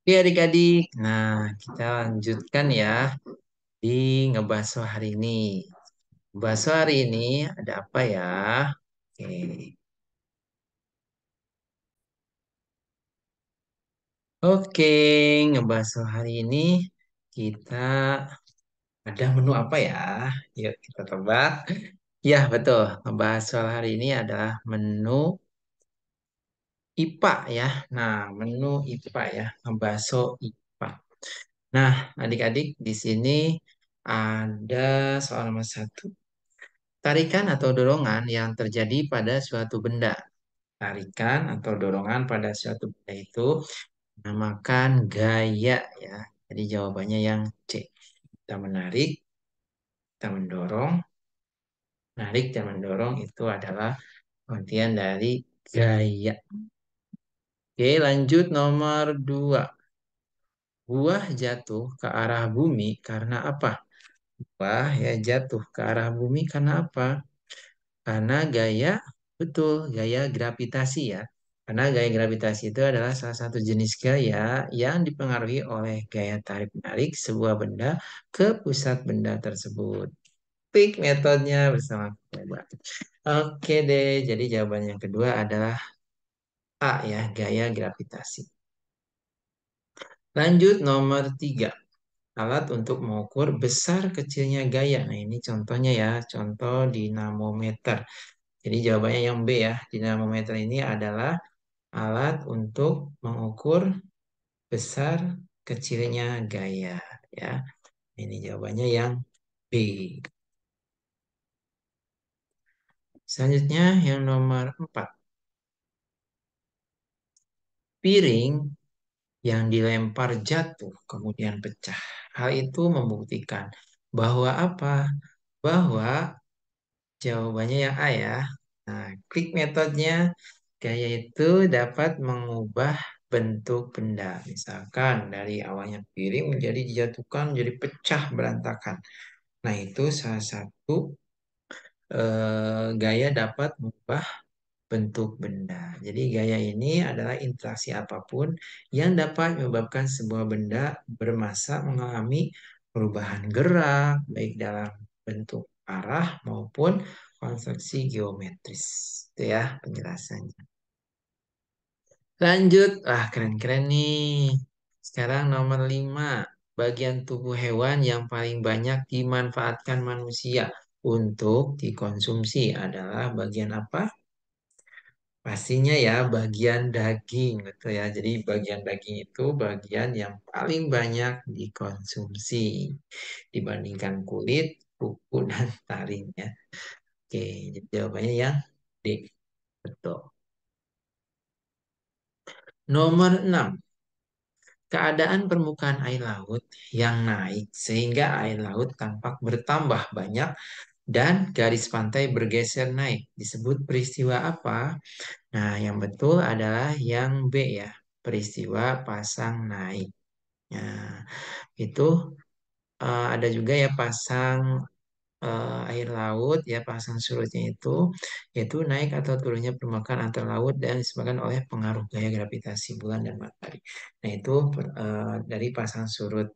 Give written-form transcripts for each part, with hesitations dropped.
Oke adik-adik, nah kita lanjutkan ya di ngebaso hari ini. Ngebaso hari ini ada apa ya? Oke, oke, ngebaso hari ini kita ada menu apa ya? Yuk kita tebak. Ya betul, ngebahas soal hari ini adalah menu IPA ya. Nah, menu IPA ya, ngebaso IPA. Nah, adik-adik di sini ada soal nomor satu. Tarikan atau dorongan yang terjadi pada suatu benda. Tarikan atau dorongan pada suatu benda itu dinamakan gaya ya. Jadi jawabannya yang C. Kita menarik, kita mendorong. Menarik dan mendorong itu adalah pengertian dari gaya. Oke, lanjut nomor 2. Buah jatuh ke arah bumi karena apa? Buah ya jatuh ke arah bumi karena apa? Karena gaya, betul, gaya gravitasi ya. Karena gaya gravitasi itu adalah salah satu jenis gaya yang dipengaruhi oleh gaya tarik-menarik sebuah benda ke pusat benda tersebut. Klik metodenya bersama coba. Oke deh, jadi jawaban yang kedua adalah A ya, gaya gravitasi. Lanjut nomor 3. Alat untuk mengukur besar kecilnya gaya. Nah ini contohnya ya, contoh dinamometer. Jadi jawabannya yang B ya. Dinamometer ini adalah alat untuk mengukur besar kecilnya gaya ya. Ini jawabannya yang B. Selanjutnya yang nomor 4. Piring yang dilempar jatuh kemudian pecah. Hal itu membuktikan bahwa apa? Bahwa jawabannya yang A ya. Nah, klik metodenya gaya itu dapat mengubah bentuk benda. Misalkan dari awalnya piring menjadi dijatuhkan menjadi pecah berantakan. Nah, itu salah satu gaya dapat mengubah bentuk benda. Jadi gaya ini adalah interaksi apapun yang dapat menyebabkan sebuah benda bermassa mengalami perubahan gerak, baik dalam bentuk arah maupun konstruksi geometris. Itu ya penjelasannya. Lanjut. Wah, keren-keren nih. Sekarang nomor 5. Bagian tubuh hewan yang paling banyak dimanfaatkan manusia untuk dikonsumsi adalah bagian apa? Pastinya ya bagian daging gitu ya. Jadi bagian daging itu bagian yang paling banyak dikonsumsi dibandingkan kulit, kuku, dan taringnya. Oke, jadi jawabannya yang D. Betul. Nomor 6. Keadaan permukaan air laut yang naik sehingga air laut tampak bertambah banyak dan garis pantai bergeser naik. Disebut peristiwa apa? Nah, yang betul adalah yang B ya, peristiwa pasang naik. Nah, itu ada juga ya pasang air laut ya pasang surutnya itu yaitu naik atau turunnya permukaan antar laut dan disebabkan oleh pengaruh gaya gravitasi bulan dan matahari. Nah, itu dari pasang surut.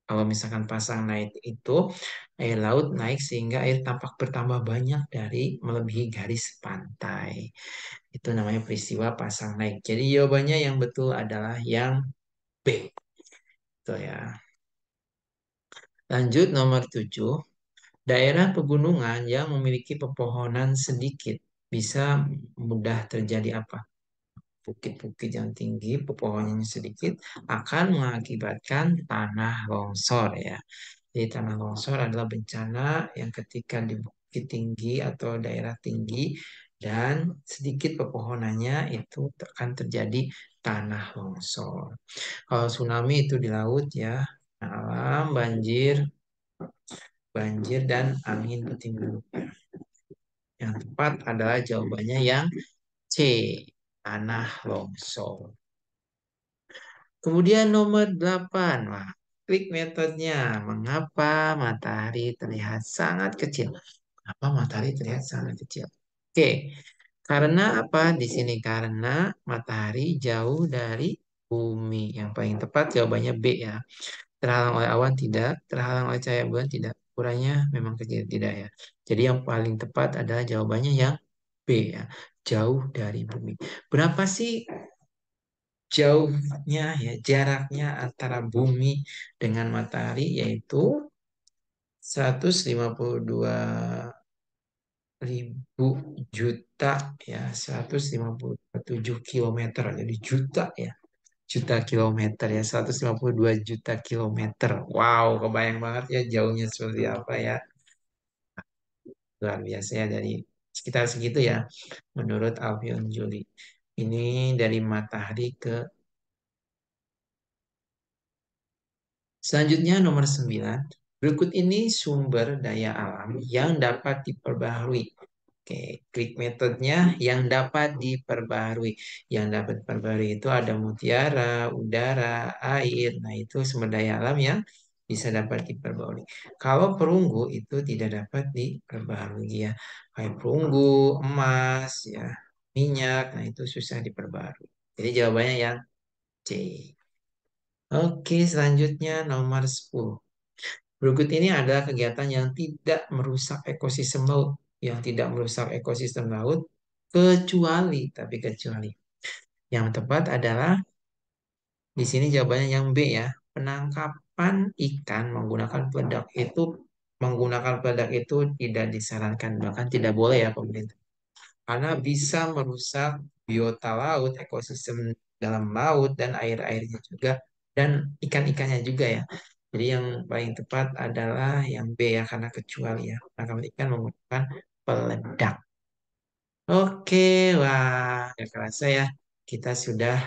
Kalau misalkan pasang naik itu air laut naik sehingga air tampak bertambah banyak dari melebihi garis pantai. Itu namanya peristiwa pasang naik. Jadi jawabannya yang betul adalah yang B. Itu ya. Lanjut nomor 7. Daerah pegunungan yang memiliki pepohonan sedikit bisa mudah terjadi apa? Bukit-bukit yang tinggi, pepohonannya sedikit akan mengakibatkan tanah longsor ya. Jadi tanah longsor adalah bencana yang ketika di bukit tinggi atau daerah tinggi dan sedikit pepohonannya itu akan terjadi tanah longsor. Kalau tsunami itu di laut ya, alam, banjir, banjir dan angin puting beliung. Yang tepat adalah jawabannya yang C, tanah longsor. Kemudian nomor 8. Wah, klik metodenya. Mengapa matahari terlihat sangat kecil? Mengapa matahari terlihat sangat kecil? Oke, karena apa di sini? Karena matahari jauh dari bumi. Yang paling tepat jawabannya B ya. Terhalang oleh awan tidak, terhalang oleh cahaya bulan tidak. Ukurannya memang kecil tidak ya. Jadi yang paling tepat adalah jawabannya yang B ya. Jauh dari bumi. Berapa sih jauhnya ya jaraknya antara bumi dengan matahari yaitu 152.000 juta ya 157 kilometer jadi juta ya juta kilometer ya 152 juta kilometer. Wow, kebayang banget ya jauhnya seperti apa ya. Luar biasa ya dari sekitar segitu ya menurut Alfion Juli. Ini dari matahari ke selanjutnya nomor 9. Berikut ini sumber daya alam yang dapat diperbaharui. Oke, klik metodenya yang dapat diperbaharui. Yang dapat diperbaharui itu ada mutiara, udara, air. Nah, itu sumber daya alam yang bisa dapat diperbaharui. Kalau perunggu itu tidak dapat diperbaharui ya. Kayak perunggu, emas, ya, minyak. Nah, itu susah diperbaharui. Jadi jawabannya yang C. Oke, selanjutnya nomor 10. Berikut ini adalah kegiatan yang tidak merusak ekosistem laut. Yang tidak merusak ekosistem laut, kecuali. Yang tepat adalah, di sini jawabannya yang B ya. Penangkapan ikan menggunakan peledak itu tidak disarankan. Bahkan tidak boleh ya pemerintah karena bisa merusak biota laut, ekosistem dalam laut, dan air-airnya juga, dan ikan-ikannya juga ya. Jadi yang paling tepat adalah yang B ya, karena kecuali ya. Penangkapan ikan menggunakan peledak. Oke, wah, gak kerasa ya. Kita sudah,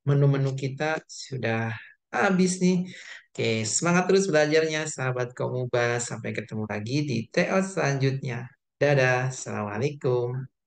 menu-menu kita sudah habis nih. Oke, semangat terus belajarnya, sahabat Komuba. Sampai ketemu lagi di TO selanjutnya. Dadah, Assalamualaikum.